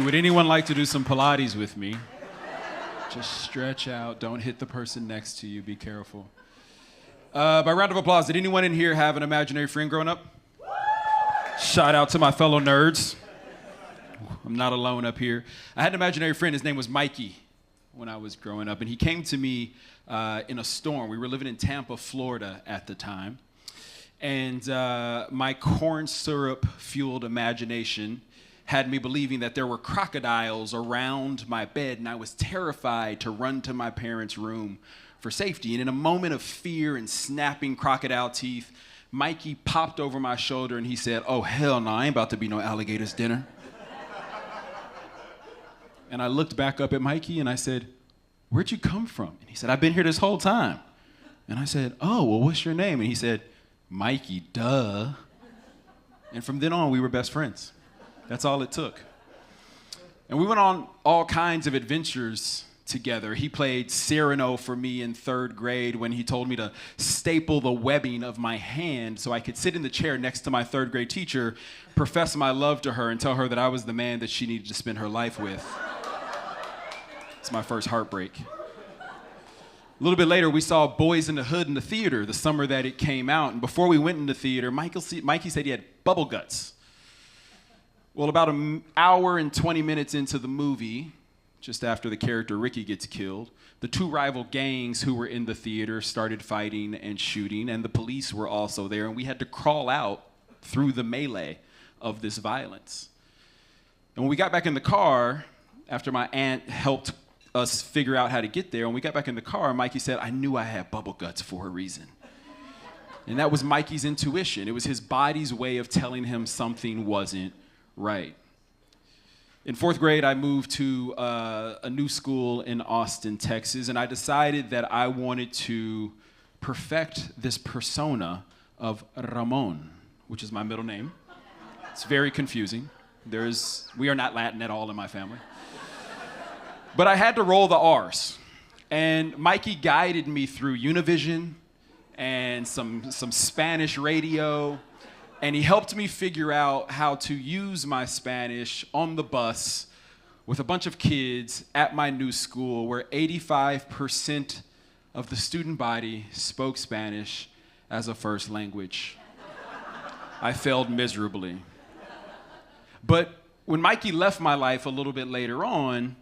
Would anyone like to do some Pilates with me? Just stretch out. Don't hit the person next to you. Be careful. By round of applause, did anyone in here have an imaginary friend growing up? Shout out to my fellow nerds. I'm not alone up here. I had an imaginary friend. His name was Mikey when I was growing up, and he came to me in a storm. We were living in Tampa, Florida at the time, and my corn syrup-fueled imagination had me believing that there were crocodiles around my bed, and I was terrified to run to my parents' room for safety. And in a moment of fear and snapping crocodile teeth, Mikey popped over my shoulder and he said, "Oh, hell no, I ain't about to be no alligator's dinner." And I looked back up at Mikey and I said, "Where'd you come from?" And he said, "I've been here this whole time." And I said, "Oh, well, what's your name?" And he said, "Mikey, duh." And from then on, we were best friends. That's all it took. And we went on all kinds of adventures together. He played Cyrano for me in 3rd grade when he told me to staple the webbing of my hand so I could sit in the chair next to my 3rd grade teacher, profess my love to her, and tell her that I was the man that she needed to spend her life with. It's my first heartbreak. A little bit later, we saw Boys in the Hood in the theater the summer that it came out. And before we went in the theater, Mikey said he had bubble guts. Well, about an hour and 20 minutes into the movie, just after the character Ricky gets killed, the 2 rival gangs who were in the theater started fighting and shooting, and the police were also there, and we had to crawl out through the melee of this violence. And when we got back in the car, after my aunt helped us figure out how to get there, when we got back in the car, Mikey said, "I knew I had bubble guts for a reason." And that was Mikey's intuition. It was his body's way of telling him something wasn't right. In 4th grade, I moved to a new school in Austin, Texas, and I decided that I wanted to perfect this persona of Ramon, which is my middle name. It's very confusing. We are not Latin at all in my family. But I had to roll the R's. And Mikey guided me through Univision and some Spanish radio, and he helped me figure out how to use my Spanish on the bus with a bunch of kids at my new school where 85% of the student body spoke Spanish as a first language. I failed miserably. But when Mikey left my life a little bit later on,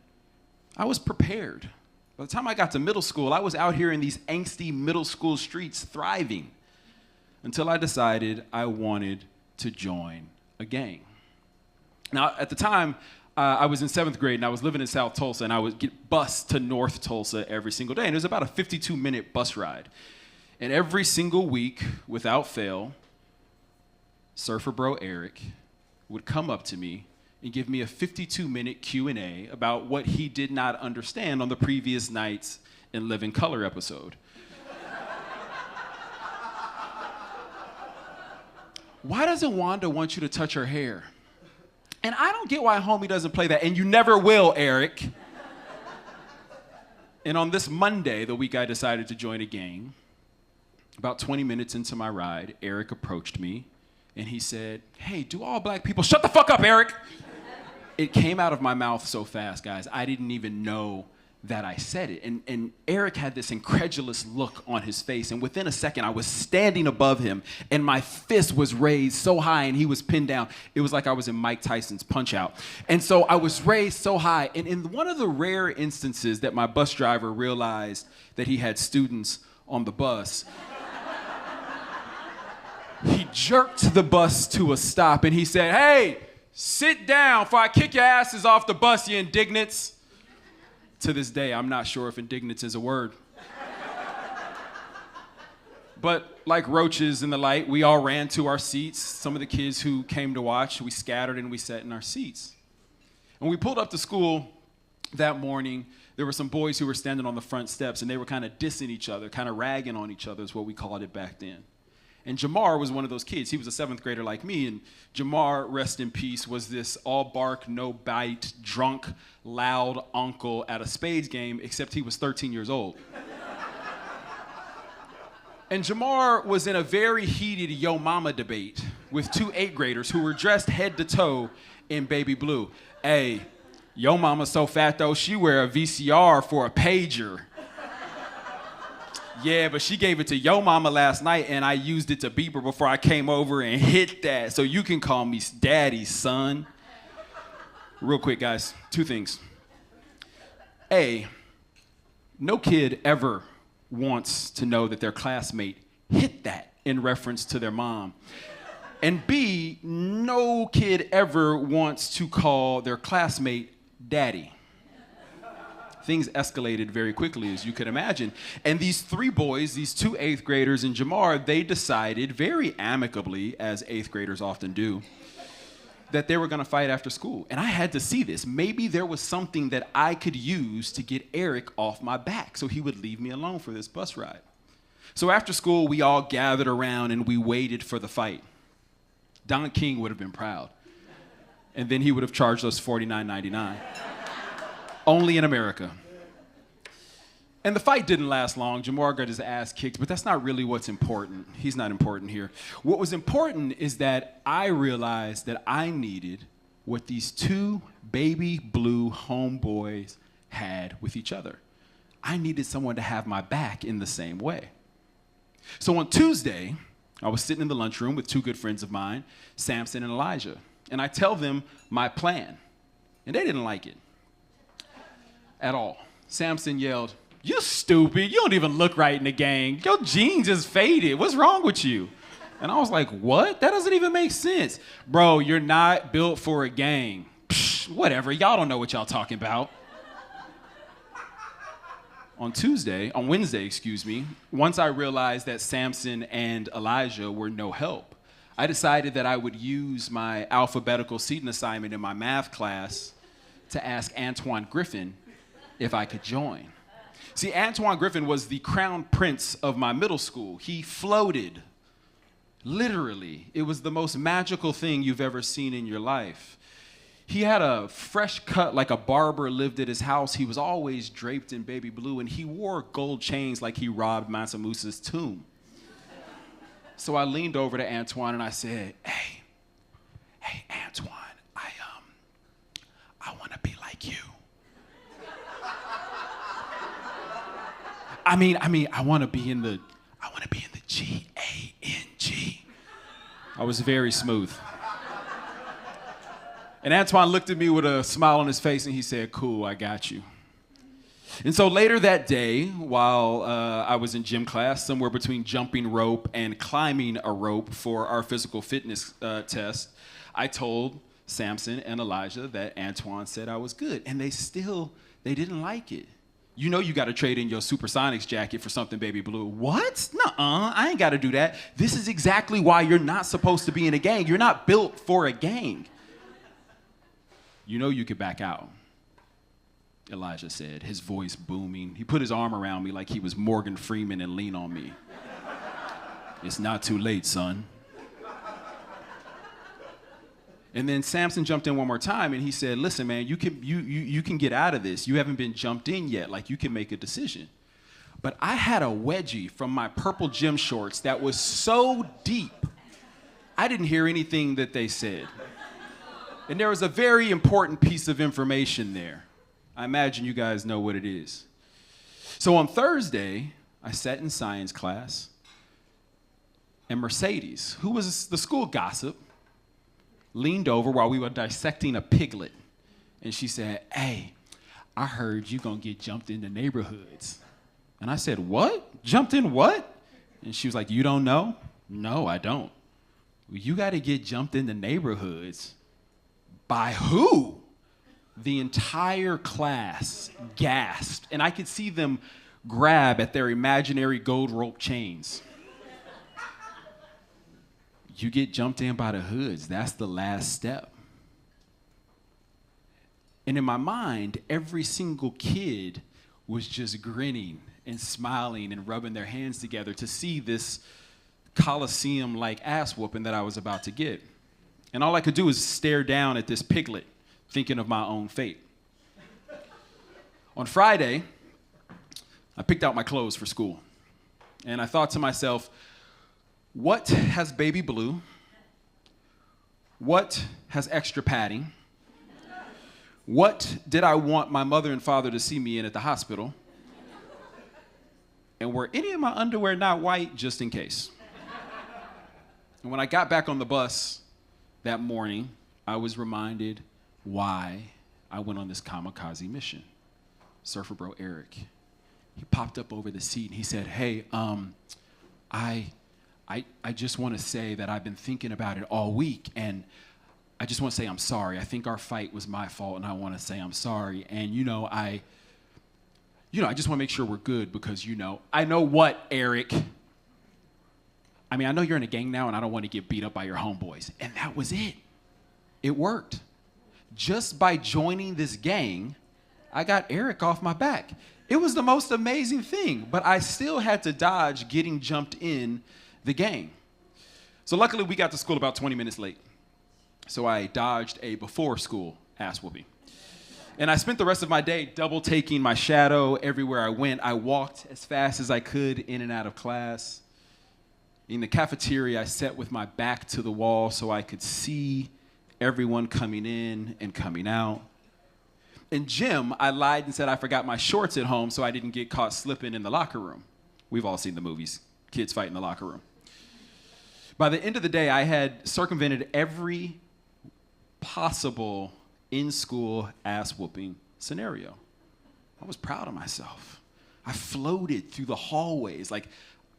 I was prepared. By the time I got to middle school, I was out here in these angsty middle school streets thriving, until I decided I wanted to join a gang. Now, at the time, I was in 7th grade, and I was living in South Tulsa, and I would get bused to North Tulsa every single day, and it was about a 52-minute bus ride. And every single week, without fail, Surfer Bro Eric would come up to me and give me a 52-minute Q&A about what he did not understand on the previous night's In Living Color episode. "Why doesn't Wanda want you to touch her hair?" And I don't get why homie doesn't play that. "And you never will, Eric." And on this Monday, the week I decided to join a gang, about 20 minutes into my ride, Eric approached me and he said, "Hey, do all black people..." Shut the fuck up, Eric! It came out of my mouth so fast, guys, I didn't even know that I said it. And Eric had this incredulous look on his face, and within a second, I was standing above him, and my fist was raised so high, and he was pinned down. It was like I was in Mike Tyson's Punch-Out. And so I was raised so high, and in one of the rare instances that my bus driver realized that he had students on the bus, he jerked the bus to a stop, and he said, "Hey, sit down before I kick your asses off the bus, you indignants." To this day, I'm not sure if indignants is a word. But like roaches in the light, we all ran to our seats. Some of the kids who came to watch, we scattered and we sat in our seats. And we pulled up to school that morning. There were some boys who were standing on the front steps, and they were kind of dissing each other, kind of ragging on each other is what we called it back then. And Jamar was one of those kids. He was a 7th grader like me, and Jamar, rest in peace, was this all bark, no bite, drunk, loud uncle at a spades game, except he was 13 years old. And Jamar was in a very heated Yo Mama debate with 2 8th graders who were dressed head to toe in baby blue. "Hey, Yo mama's so fat though, she wear a VCR for a pager. Yeah, but she gave it to yo mama last night and I used it to beep her before I came over and hit that. So you can call me daddy, son. Real quick, guys, 2 things. A, no kid ever wants to know that their classmate hit that in reference to their mom. And B, no kid ever wants to call their classmate daddy. Things escalated very quickly, as you could imagine. And these 3 boys, these 2 8th graders and Jamar, they decided very amicably, as 8th graders often do, that they were gonna fight after school. And I had to see this. Maybe there was something that I could use to get Eric off my back so he would leave me alone for this bus ride. So after school, we all gathered around and we waited for the fight. Don King would have been proud. And then he would have charged us $49.99. Only in America. And the fight didn't last long. Jamar got his ass kicked, but that's not really what's important. He's not important here. What was important is that I realized that I needed what these 2 baby blue homeboys had with each other. I needed someone to have my back in the same way. So on Tuesday, I was sitting in the lunchroom with 2 good friends of mine, Samson and Elijah, and I tell them my plan, and they didn't like it at all. Samson yelled, "You stupid, you don't even look right in the gang. Your jeans is faded, what's wrong with you?" And I was like, what? That doesn't even make sense. Bro, you're not built for a gang. Psh, whatever, y'all don't know what y'all talking about. On Wednesday, once I realized that Samson and Elijah were no help, I decided that I would use my alphabetical seating assignment in my math class to ask Antoine Griffin if I could join. See, Antoine Griffin was the crown prince of my middle school. He floated, literally. It was the most magical thing you've ever seen in your life. He had a fresh cut like a barber lived at his house. He was always draped in baby blue, and he wore gold chains like he robbed Mansa Musa's tomb. So I leaned over to Antoine and I said, hey, Antoine, I want to be like you. I want to be in the G-A-N-G. I was very smooth. And Antoine looked at me with a smile on his face and he said, cool, I got you. And so later that day, while I was in gym class, somewhere between jumping rope and climbing a rope for our physical fitness test, I told Samson and Elijah that Antoine said I was good. And they didn't like it. You know you got to trade in your Supersonics jacket for something baby blue. What? Nuh-uh, I ain't got to do that. This is exactly why you're not supposed to be in a gang. You're not built for a gang. You know you could back out, Elijah said, his voice booming. He put his arm around me like he was Morgan Freeman and leaned on me. It's not too late, son. And then Samson jumped in one more time and he said, listen, man, you can get out of this. You haven't been jumped in yet. Like, you can make a decision. But I had a wedgie from my purple gym shorts that was so deep, I didn't hear anything that they said. And there was a very important piece of information there. I imagine you guys know what it is. So on Thursday, I sat in science class, and Mercedes, who was the school gossip, leaned over while we were dissecting a piglet. And she said, hey, I heard you gonna get jumped in the neighborhoods. And I said, what? Jumped in what? And she was like, you don't know? No, I don't. Well, you gotta get jumped in the neighborhoods. By who? The entire class gasped, and I could see them grab at their imaginary gold rope chains. You get jumped in by the hoods. That's the last step. And in my mind, every single kid was just grinning and smiling and rubbing their hands together to see this Coliseum-like ass whooping that I was about to get. And all I could do was stare down at this piglet, thinking of my own fate. On Friday, I picked out my clothes for school. And I thought to myself, what has baby blue? What has extra padding? What did I want my mother and father to see me in at the hospital? And were any of my underwear not white, just in case? And when I got back on the bus that morning, I was reminded why I went on this kamikaze mission. Surfer bro Eric, he popped up over the seat and he said, hey, I just want to say that I've been thinking about it all week, and I just want to say I'm sorry. I think our fight was my fault, and I want to say I'm sorry. And, I just want to make sure we're good because, I know what, Eric? I know you're in a gang now, and I don't want to get beat up by your homeboys. And that was it. It worked. Just by joining this gang, I got Eric off my back. It was the most amazing thing, but I still had to dodge getting jumped in the gang. So luckily, we got to school about 20 minutes late. So I dodged a before school ass whooping. And I spent the rest of my day double taking my shadow everywhere I went. I walked as fast as I could in and out of class. In the cafeteria, I sat with my back to the wall so I could see everyone coming in and coming out. In gym, I lied and said I forgot my shorts at home so I didn't get caught slipping in the locker room. We've all seen the movies, kids fight in the locker room. By the end of the day, I had circumvented every possible in-school ass-whooping scenario. I was proud of myself. I floated through the hallways like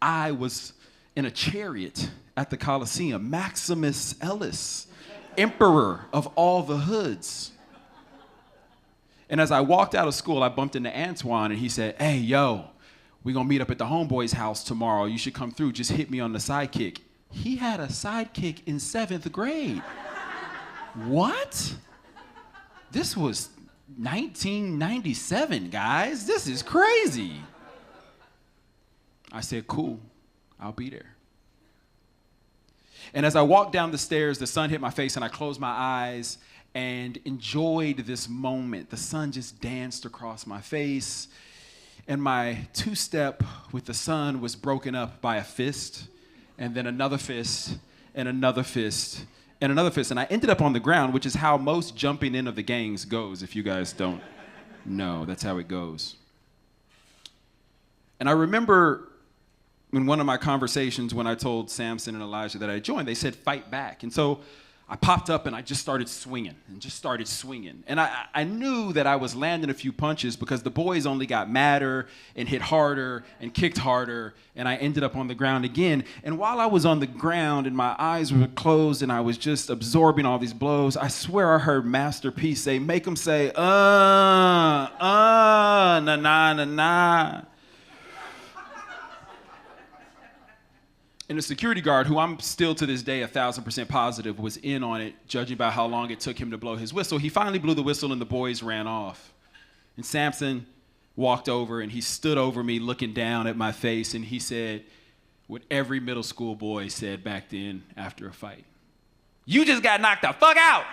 I was in a chariot at the Coliseum. Maximus Ellis, emperor of all the hoods. And as I walked out of school, I bumped into Antoine, and he said, hey, yo, we're going to meet up at the homeboy's house tomorrow. You should come through. Just hit me on the sidekick. He had a sidekick in 7th grade. What? This was 1997, guys. This is crazy. I said, cool, I'll be there. And as I walked down the stairs, the sun hit my face and I closed my eyes and enjoyed this moment. The sun just danced across my face, and my two-step with the sun was broken up by a fist, and then another fist, and another fist, and another fist. And I ended up on the ground, which is how most jumping in of the gangs goes, if you guys don't know. That's how it goes. And I remember in one of my conversations when I told Samson and Elijah that I joined, they said, fight back. And so I popped up and I just started swinging. And I knew that I was landing a few punches because the boys only got madder and hit harder and kicked harder, and I ended up on the ground again. And while I was on the ground and my eyes were closed and I was just absorbing all these blows, I swear I heard Master P say, make him say, na, na, na, na. And the security guard, who I'm still to this day 1,000% positive was in on it, judging by how long it took him to blow his whistle, he finally blew the whistle and the boys ran off. And Samson walked over and he stood over me looking down at my face, and he said what every middle school boy said back then after a fight. You just got knocked the fuck out.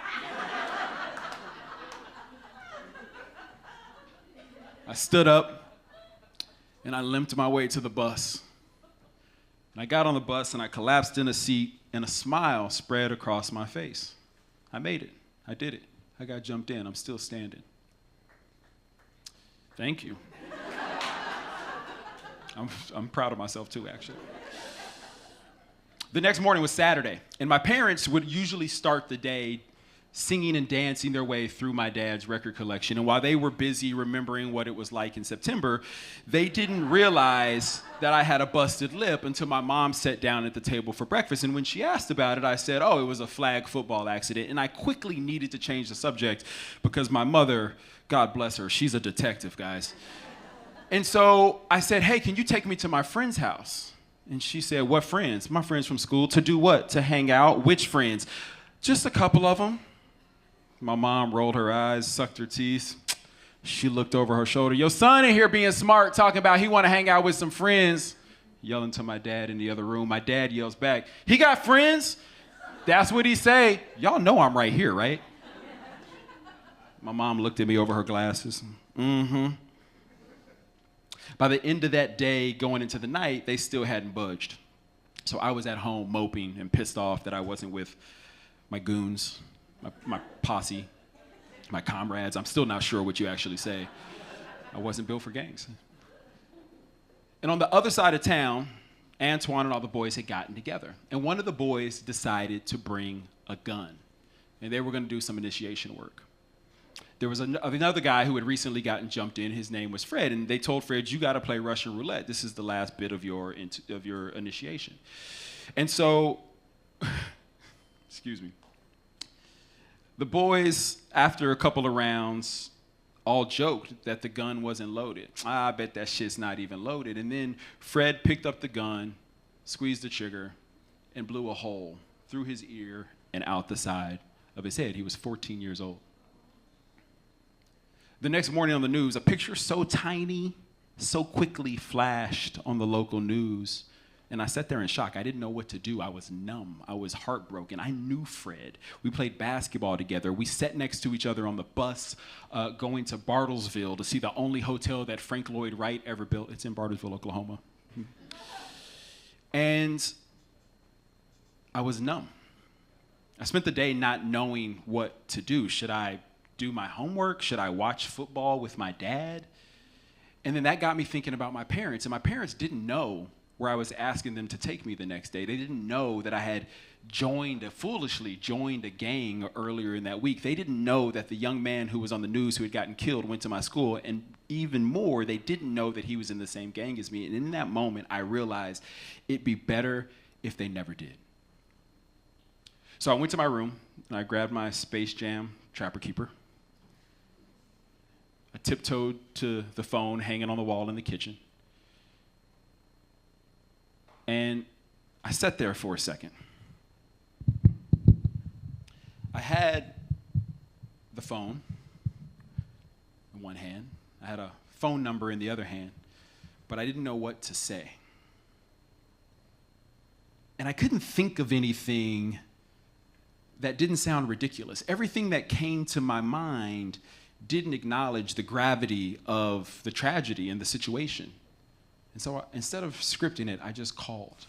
I stood up and I limped my way to the bus. And I got on the bus and I collapsed in a seat and a smile spread across my face. I made it. I did it. I got jumped in. I'm still standing. Thank you. I'm proud of myself too, actually. The next morning was Saturday, and my parents would usually start the day singing and dancing their way through my dad's record collection. And while they were busy remembering what it was like in September, they didn't realize that I had a busted lip until my mom sat down at the table for breakfast. And when she asked about it, I said, oh, it was a flag football accident. And I quickly needed to change the subject because my mother, God bless her, she's a detective, guys. And so I said, hey, can you take me to my friend's house? And she said, what friends? My friends from school. To do what? To hang out? Which friends? Just a couple of them. My mom rolled her eyes, sucked her teeth. She looked over her shoulder. Your son in here being smart, talking about he want to hang out with some friends. Yelling to my dad in the other room. My dad yells back, he got friends? That's what he say. Y'all know I'm right here, right? My mom looked at me over her glasses. Mm-hmm. By the end of that day, going into the night, they still hadn't budged. So I was at home moping and pissed off that I wasn't with my goons, my posse. my comrades. I'm still not sure what you actually say. I wasn't built for gangs. And on the other side of town, Antoine and all the boys had gotten together. And one of the boys decided to bring a gun. And they were going to do some initiation work. There was another guy who had recently gotten jumped in. His name was Fred. And they told Fred, you got to play Russian roulette. This is the last bit of your initiation. And so, excuse me, the boys, after a couple of rounds, all joked that the gun wasn't loaded. I bet that shit's not even loaded. And then Fred picked up the gun, squeezed the trigger, and blew a hole through his ear and out the side of his head. He was 14 years old. The next morning on the news, a picture so tiny, so quickly flashed on the local news. And I sat there in shock. I didn't know what to do. I was numb. I was heartbroken. I knew Fred. We played basketball together. We sat next to each other on the bus going to Bartlesville to see the only hotel that Frank Lloyd Wright ever built. It's in Bartlesville, Oklahoma. And I was numb. I spent the day not knowing what to do. Should I do my homework? Should I watch football with my dad? And then that got me thinking about my parents. And my parents didn't know where I was asking them to take me the next day. They didn't know that I had foolishly joined a gang earlier in that week. They didn't know that the young man who was on the news who had gotten killed went to my school. And even more, they didn't know that he was in the same gang as me. And in that moment, I realized it'd be better if they never did. So I went to my room, and I grabbed my Space Jam Trapper Keeper. I tiptoed to the phone hanging on the wall in the kitchen. And I sat there for a second. I had the phone in one hand. I had a phone number in the other hand, but I didn't know what to say. And I couldn't think of anything that didn't sound ridiculous. Everything that came to my mind didn't acknowledge the gravity of the tragedy and the situation. And so instead of scripting it, I just called.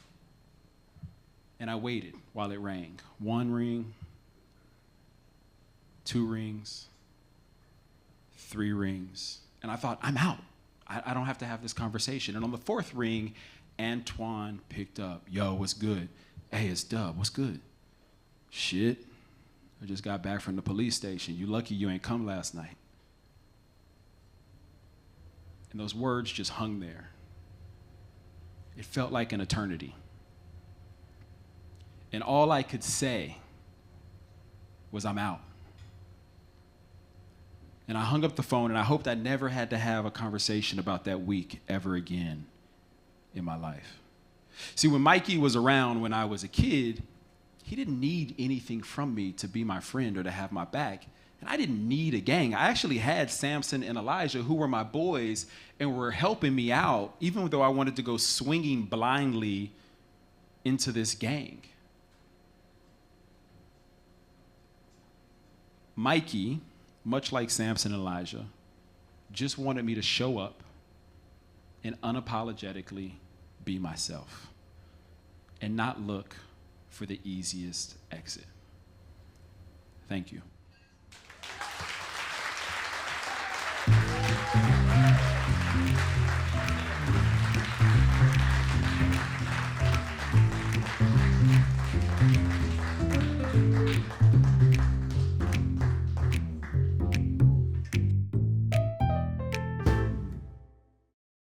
And I waited while it rang. 1 ring, 2 rings, 3 rings. And I thought, I'm out. I don't have to have this conversation. And on the 4th ring, Antoine picked up. Yo, what's good? Hey, it's Dub. What's good? Shit. I just got back from the police station. You lucky you ain't come last night. And those words just hung there. It felt like an eternity. And all I could say was, I'm out. And I hung up the phone, and I hoped I never had to have a conversation about that week ever again in my life. See, when Mikey was around when I was a kid, he didn't need anything from me to be my friend or to have my back. And I didn't need a gang. I actually had Samson and Elijah, who were my boys and were helping me out, even though I wanted to go swinging blindly into this gang. Mikey, much like Samson and Elijah, just wanted me to show up and unapologetically be myself and not look for the easiest exit. Thank you.